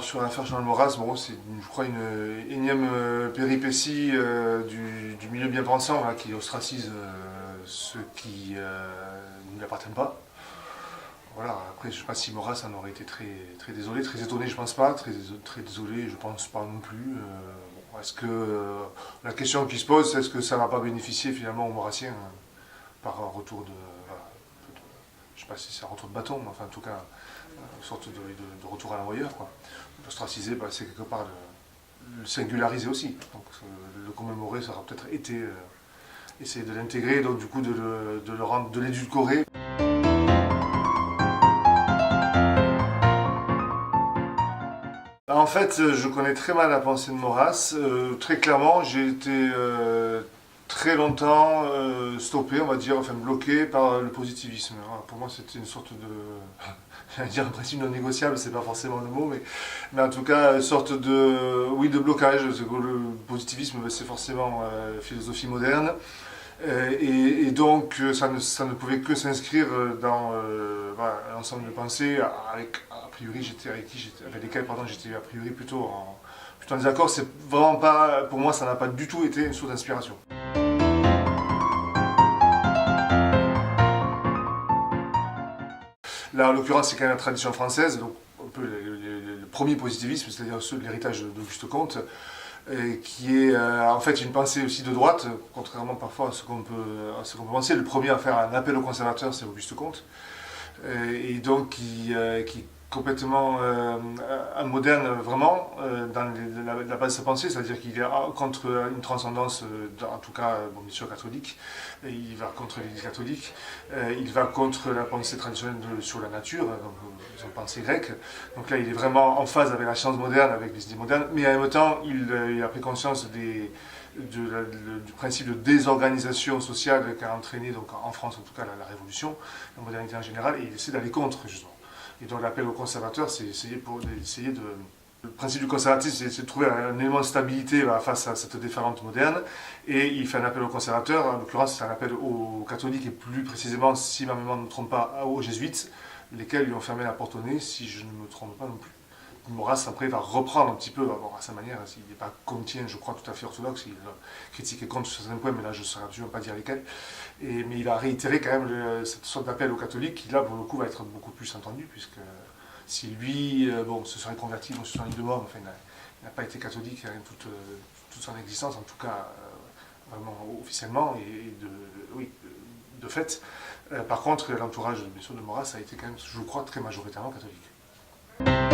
Alors sur l'affaire Jean Maurras, bon, c'est je crois une énième péripétie du milieu bien pensant là, qui ostracise ceux qui ne lui appartiennent pas. Voilà, après je ne sais pas si Maurras en aurait été très désolé, très étonné, je pense pas, très désolé, je pense pas non plus. Bon, est-ce que la question qui se pose, c'est est-ce que ça va pas bénéficier finalement aux Maurassiens par un retour de, voilà, je ne sais pas si c'est un retour de bâton, mais enfin en tout cas une sorte de retour à l'envoyeur, quoi. L'ostraciser, bah, c'est quelque part le singulariser aussi. Donc le commémorer, ça aura peut-être été essayer de l'intégrer, donc du coup de l'édulcorer. En fait, je connais très mal la pensée de Maurras. Très clairement, j'ai été très longtemps stoppé, on va dire, enfin bloqué par le positivisme. Voilà, pour moi, c'était une sorte de, j'allais dire un principe non négociable, c'est pas forcément le mot, mais en tout cas, une sorte de, oui, de blocage. Le positivisme, ben, c'est forcément philosophie moderne. Donc, ça ne pouvait que s'inscrire dans voilà, un ensemble de pensées avec, a priori, avec lesquelles j'étais a priori plutôt en désaccord. C'est vraiment pas, pour moi, ça n'a pas du tout été une source d'inspiration. Là, en l'occurrence, c'est quand même la tradition française, donc un peu le premier positivisme, c'est-à-dire l'héritage d'Auguste Comte, qui est en fait une pensée aussi de droite, contrairement parfois à ce qu'on peut penser. Le premier à faire un appel aux conservateurs, c'est Auguste Comte, et donc qui est complètement moderne vraiment dans la base de sa pensée, c'est-à-dire qu'il est contre une transcendance, en tout cas, bon, bien sûr catholique, et il va contre l'Église catholique, il va contre la pensée traditionnelle sur la nature, donc son pensée grecque. Donc là, il est vraiment en phase avec la science moderne, avec les idées modernes, mais en même temps, il a pris conscience du principe de désorganisation sociale qu'a entraîné, donc en France en tout cas, la Révolution, la modernité en général, et il essaie d'aller contre, justement. Et donc l'appel aux conservateurs, c'est essayer de... Le principe du conservatisme, c'est de trouver un élément de stabilité face à cette déferlante moderne, et il fait un appel aux conservateurs, en l'occurrence c'est un appel aux catholiques, et plus précisément, si ma mémoire ne me trompe pas, aux jésuites, lesquels lui ont fermé la porte au nez, si je ne me trompe pas non plus. Maurras, après, va reprendre un petit peu, bon, à sa manière, il n'est pas comtien, je crois, tout à fait orthodoxe, il critique et contre sur certains points, mais là, je ne saurais absolument pas dire lesquels. Mais il va réitérer quand même cette sorte d'appel aux catholiques, qui là, pour le coup, va être beaucoup plus entendu, puisque si lui, bon, se serait converti dans son lit de mort, enfin, il n'a pas été catholique toute son existence, en tout cas, vraiment officiellement, oui, de fait. Par contre, l'entourage, bien sûr, de Maurras a été quand même, je crois, très majoritairement catholique.